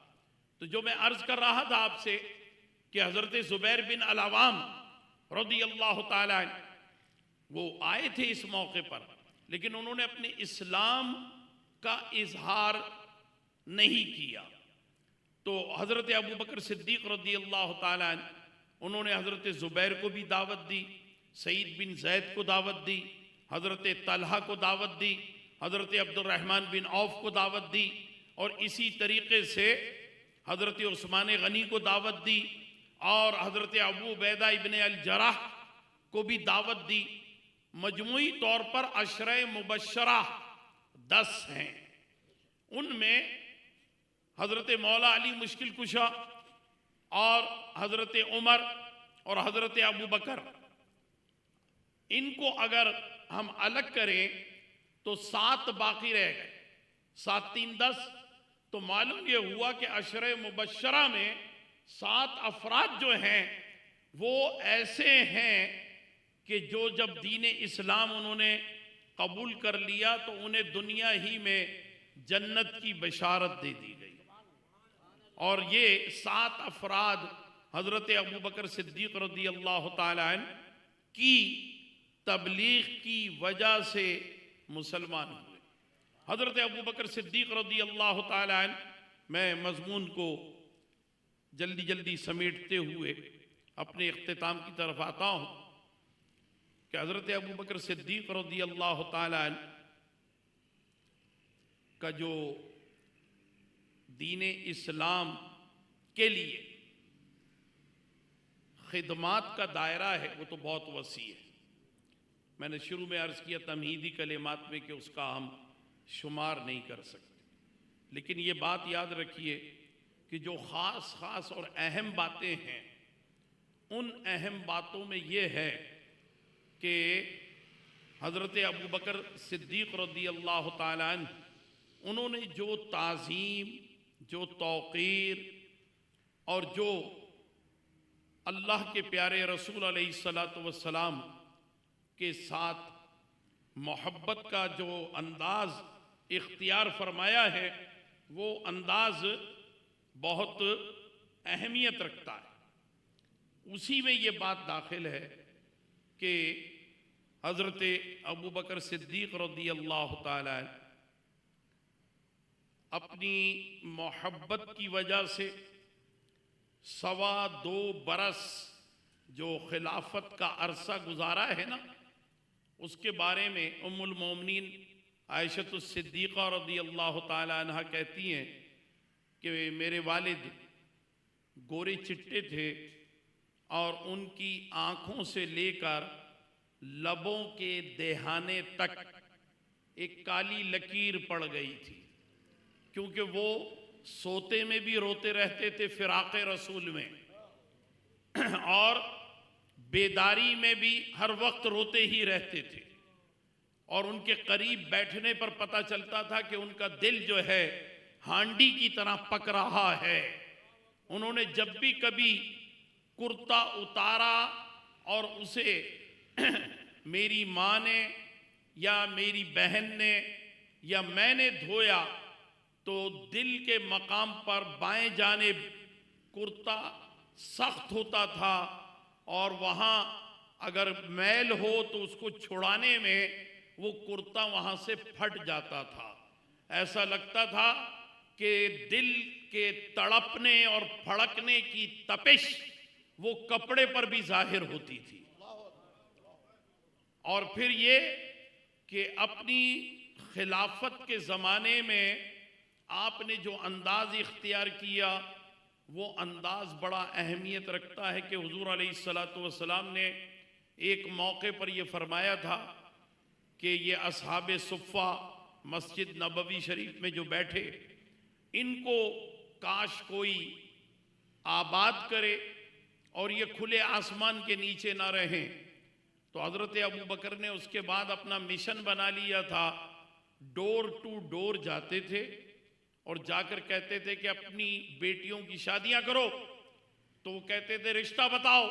तो जो मैं अर्ज कर रहा था आपसे कि हजरत जुबैर बिन अल-अवाम रज़ी अल्लाह ताला अन्हु वो आए थे इस मौके पर, लेकिन उन्होंने अपने इस्लाम का इजहार नहीं किया। तो हजरत अबू बकर सिद्दीक रज़ी अल्लाह ताला अन्हु उन्होंने हजरत जुबैर को भी दावत दी, सईद बिन जैद को दावत दी, हजरत तलहा को दावत दी, हजरत अब्दुर्रहमान बिन औफ को दावत दी, और इसी तरीके से हजरत उस्मान गनी को दावत दी, और हजरत अबू उबैदा इब्न अल जराह को भी दावत दी। मजमूई तौर पर अशरे मुबशरा 10 हैं। उनमें हजरत मौला अली मुश्किल कुशा और हजरत उमर और हजरत अबू बकर, इनको अगर हम अलग करें तो 7 बाकी रह गए, 7 3 10। तो मालूम ये हुआ कि अशरे मुबशरा में 7 अफराद जो हैं वो ऐसे हैं कि जो जब दीन इस्लाम उन्होंने कबूल कर लिया तो उन्हें दुनिया ही में जन्नत की बशारत दे दी गई। और ये 7 अफराद हजरत अबू बकर सिद्दीक रज़ी अल्लाह ताला अन्हु की तबलीग की वजह से मुसलमान हुए। हजरत अबू बकर सिद्दीक रज़ी अल्लाह ताला अन्हु, मैं मजमून को जल्दी जल्दी समेटते हुए अपने इख्तिताम की तरफ आता हूँ कि हजरत अबू बकर सिद्दीक रज़ी अल्लाह ताला अन्हु का जो दीन इस्लाम के लिए खिदमात का दायरा है वो तो बहुत वसी है। मैंने शुरू में अर्ज़ किया तमहीदी कलिमात में कि उसका हम शुमार नहीं कर सकते, लेकिन ये बात याद रखिए कि जो ख़ास ख़ास और अहम बातें हैं, उन अहम बातों में ये है कि हज़रत अबू बकर सिद्दीक़ रज़ियल्लाहु ताला अन्हु उन्होंने जो ताज़ीम, जो तौक़ीर और जो अल्लाह के प्यारे रसूल अलैहिस्सलातु वस्सलाम के साथ मोहब्बत का जो अंदाज़ इख्तियार फरमाया है, वो अंदाज़ बहुत अहमियत रखता है। उसी में ये बात दाखिल है कि हज़रत अबू बकर सिद्दीक़ रज़ियल्लाहु ताला अन्हु अपनी मोहब्बत की वजह से 2.25 बरस जो खिलाफत का अरसा गुजारा है ना, उसके बारे में उम्मुल मोमिनीन आयशतुस सिद्दीक़ा रज़ियल्लाहु ताला अन्हा कहती हैं कि मेरे वालिद गोरे चिट्टे थे और उनकी आँखों से लेकर लबों के देहाने तक एक काली लकीर पड़ गई थी, क्योंकि वो सोते में भी रोते रहते थे फिराक़े रसूल में, और बेदारी में भी हर वक्त रोते ही रहते थे। और उनके करीब बैठने पर पता चलता था कि उनका दिल जो है हांडी की तरह पक रहा है। उन्होंने जब भी कभी कुर्ता उतारा और उसे मेरी माँ ने या मेरी बहन ने या मैंने धोया, तो दिल के मकाम पर बाएं जानिब कुर्ता सख्त होता था और वहाँ अगर मैल हो तो उसको छुड़ाने में वो कुर्ता वहाँ से फट जाता था। ऐसा लगता था कि दिल के तड़पने और फड़कने की तपिश वो कपड़े पर भी जाहिर होती थी। और फिर ये कि अपनी खिलाफत के ज़माने में आपने जो अंदाज़ इख्तियार किया, वो अंदाज़ बड़ा अहमियत रखता है कि हुज़ूर अलैहिस्सलातु वस्सलाम ने एक मौके पर ये फरमाया था कि ये असहाबे सुफ़्फ़ा मस्जिद नबवी शरीफ में जो बैठे, इनको काश कोई आबाद करे और ये खुले आसमान के नीचे ना रहें। तो हज़रत अबू बकर ने उसके बाद अपना मिशन बना लिया था, डोर टू डोर जाते थे और जाकर कहते थे कि अपनी बेटियों की शादियां करो। तो वो कहते थे रिश्ता बताओ।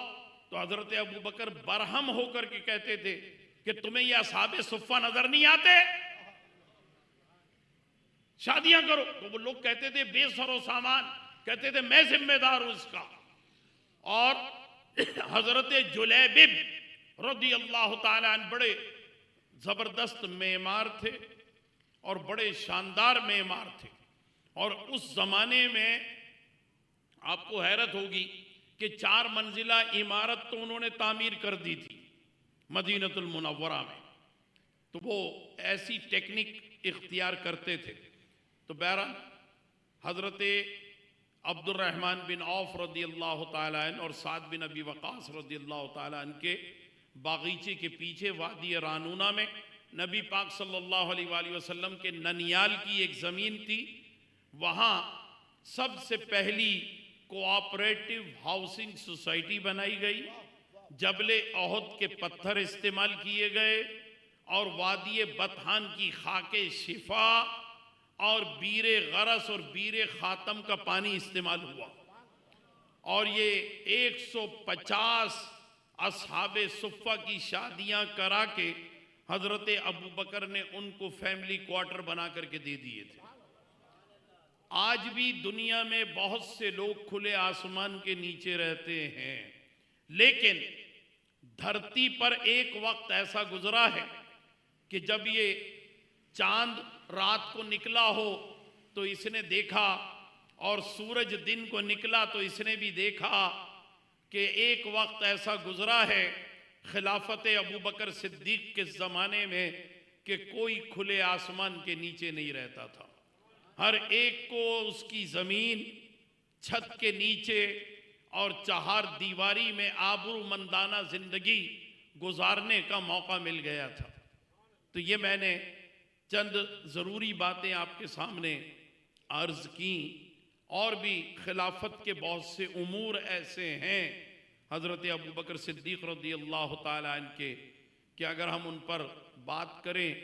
तो हज़रत अबू बकर बरहम होकर के कहते थे कि तुम्हें ये असहाबे सुफ़्फ़ा नजर नहीं आते, शादियां करो। तो वो लोग कहते थे बेसरो सामान, कहते थे मैं जिम्मेदार हूं इसका। और हज़रत जुलैबिब रज़ियल्लाहु ताला अन्हु बड़े ज़बरदस्त मेमार थे और बड़े शानदार मेमार थे। और उस ज़माने में आपको हैरत होगी कि 4 मंजिला इमारत तो उन्होंने तामीर कर दी थी मदीनतुल मुनव्वरा में। तो वो ऐसी टेक्निक इख्तियार करते थे। तो बहरहाल हज़रत अब्दुर्रहमान बिन औफ रज़ियल्लाहु ताला अन्हु और साद बिन अबी वक़ास रज़ियल्लाहु ताला अन्हु के बागीचे के पीछे वादी रानूना में नबी पाक सल्लल्लाहु अलैहि वसल्लम के ननियाल की एक ज़मीन थी। वहाँ सबसे पहली कोऑपरेटिव हाउसिंग सोसाइटी बनाई गई। जबले ओहद के पत्थर इस्तेमाल किए गए और वादी बतहान की खाके शिफा और बीरे गरस और बीरे ख़ातम का पानी इस्तेमाल हुआ। और ये 150 असहाबे सुफ़्फ़ा की शादियां करा के हज़रत अबू बकर ने उनको फैमिली क्वार्टर बना करके दे दिए थे। आज भी दुनिया में बहुत से लोग खुले आसमान के नीचे रहते हैं, लेकिन धरती पर एक वक्त ऐसा गुजरा है कि जब ये चांद रात को निकला हो तो इसने देखा और सूरज दिन को निकला तो इसने भी देखा कि एक वक्त ऐसा गुजरा है खिलाफत अबू बकर सिद्दीक के ज़माने में कि कोई खुले आसमान के नीचे नहीं रहता था। हर एक को उसकी ज़मीन, छत के नीचे और चार दीवारी में आबरूमंदाना ज़िंदगी गुजारने का मौका मिल गया था। तो ये मैंने चंद ज़रूरी बातें आपके सामने अर्ज की। और भी खिलाफत के बहुत से उमूर ऐसे हैं हज़रत अबू बकर सिद्दीक़ रज़ियल्लाहु ताला अन्हु के कि अगर हम उन पर बात करें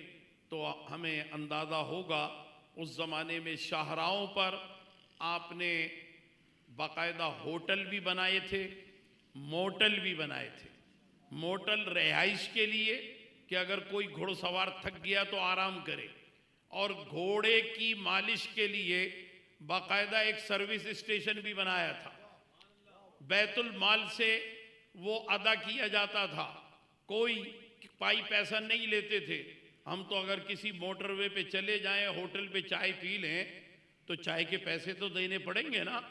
तो हमें अंदाज़ा होगा। उस ज़माने में शाहराहों पर आपने बाकायदा होटल भी बनाए थे, मोटल भी बनाए थे। मोटल रिहाइश के लिए कि अगर कोई घुड़सवार थक गया तो आराम करे, और घोड़े की मालिश के लिए बाकायदा एक सर्विस स्टेशन भी बनाया था। बैतुल माल से वो अदा किया जाता था, कोई पाई पैसा नहीं लेते थे। हम तो अगर किसी मोटरवे पे चले जाएं, होटल पे चाय पी लें तो चाय के पैसे तो देने पड़ेंगे ना,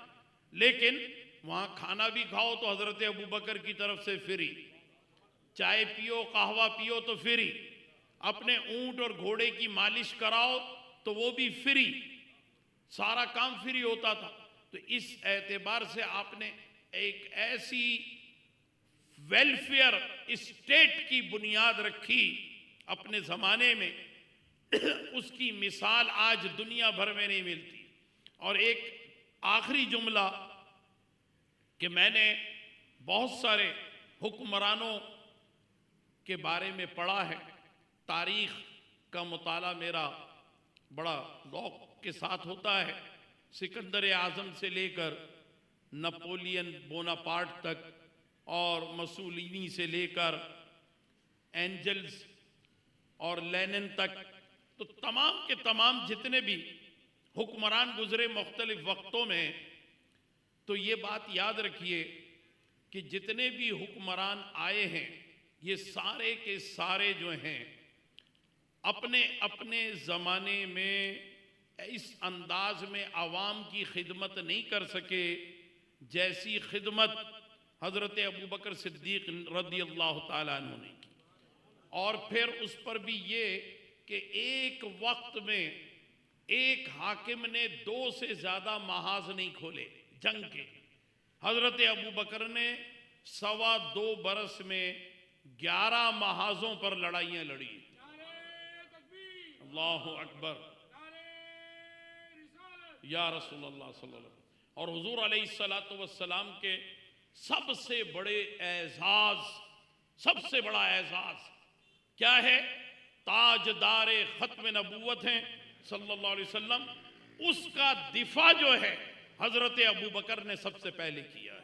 लेकिन वहाँ खाना भी खाओ तो हज़रत अबू बकर की तरफ से फ्री, चाय पियो कहवा पियो तो फ्री, अपने ऊंट और घोड़े की मालिश कराओ तो वो भी फ्री, सारा काम फ्री होता था। तो इस एतबार से आपने एक ऐसी वेलफेयर स्टेट की बुनियाद रखी अपने ज़माने में उसकी मिसाल आज दुनिया भर में नहीं मिलती। और एक आखिरी जुमला कि मैंने बहुत सारे हुक्मरानों के बारे में पढ़ा है, तारीख़ का मुताला मेरा बड़ा ज़ौक़ के साथ होता है। सिकंदर आज़म से लेकर नपोलियन बोनापार्ट तक और मसूलिनी से लेकर एंजल्स और लेनिन तक, तो तमाम के तमाम जितने भी हुक्मरान गुज़रे मुख्तलिफ वक्तों में, तो ये बात याद रखिए कि जितने भी हुक्मरान आए हैं ये सारे के सारे जो हैं अपने अपने ज़माने में इस अंदाज में आवाम की खिदमत नहीं कर सके जैसी खिदमत हज़रत अबू बकर सिद्दीक़ रज़ियल्लाहु ताला अन्हु ने की। और फिर उस पर भी ये कि एक वक्त में एक हाकिम ने 2 से ज़्यादा महाज नहीं खोले जंग के। हज़रत अबू बकर ने 2.25 बरस में 11 महाजों पर लड़ाइयाँ लड़ी। अल्लाहु अकबर या रसूलुल्लाह सल्लल्लाहु अलैहि वसल्लम। और हुजूर अलैहिस्सलातु वस्सलाम के सबसे बड़े एजाज, सबसे बड़ा एजाज क्या है? ताजदारे खत्म नबूवत हैं सल्लल्लाहु अलैहि वसल्लम, उसका दिफा जो है हजरत अबू बकर ने सबसे पहले किया है,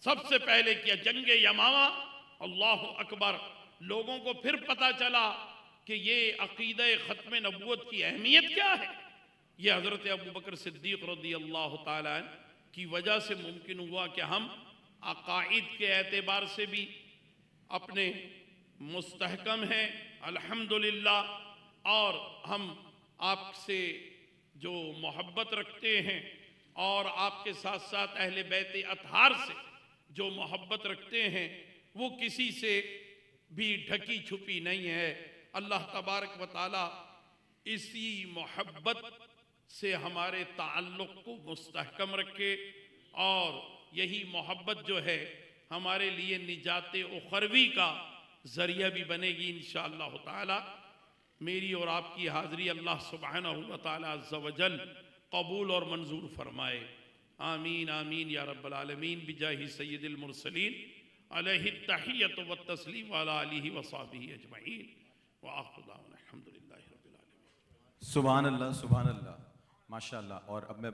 सबसे पहले किया जंगे यमामा। अल्लाहु अकबर। लोगों को फिर पता चला कि ये अकीदा खत्म नबूवत की अहमियत क्या है। ये हजरत अबू बकर सिद्दीक़ रज़ियल्लाहु ताला अन्हु की वजह से मुमकिन हुआ कि हम अकाइद के एतबार से भी अपने मुस्तहकम हैं अल्हम्दुलिल्लाह, और हम आपसे जो मोहब्बत रखते हैं और आपके साथ साथ अहले बैत अतहार से जो मोहब्बत रखते हैं वो किसी से भी ढकी छुपी नहीं है। अल्लाह तबारक व तआला इसी मोहब्बत से हमारे ताल्लुक़ को मुस्तहकम रखे, और यही मोहब्बत जो है हमारे लिए निजात उखरवी का ज़रिया भी बनेगी इंशाअल्लाह ताला। मेरी और आपकी हाज़िरी अल्लाह सुब्हानहू व तआला अज़्ज़ व जल कबूल और मंजूर फरमाए। आमीन आमीन या रब्बल आलमीन बिजाहि सय्यिदिल मुरसलीन अलैहि तहियतु व तस्लीम व अला आलिहि व सहबिहि अजमईन व आखिरु दावाना अल्हम्दुलिल्लाहि रब्बिल आलमीन। सुभान अल्लाह माशाअल्लाह। और अब मैं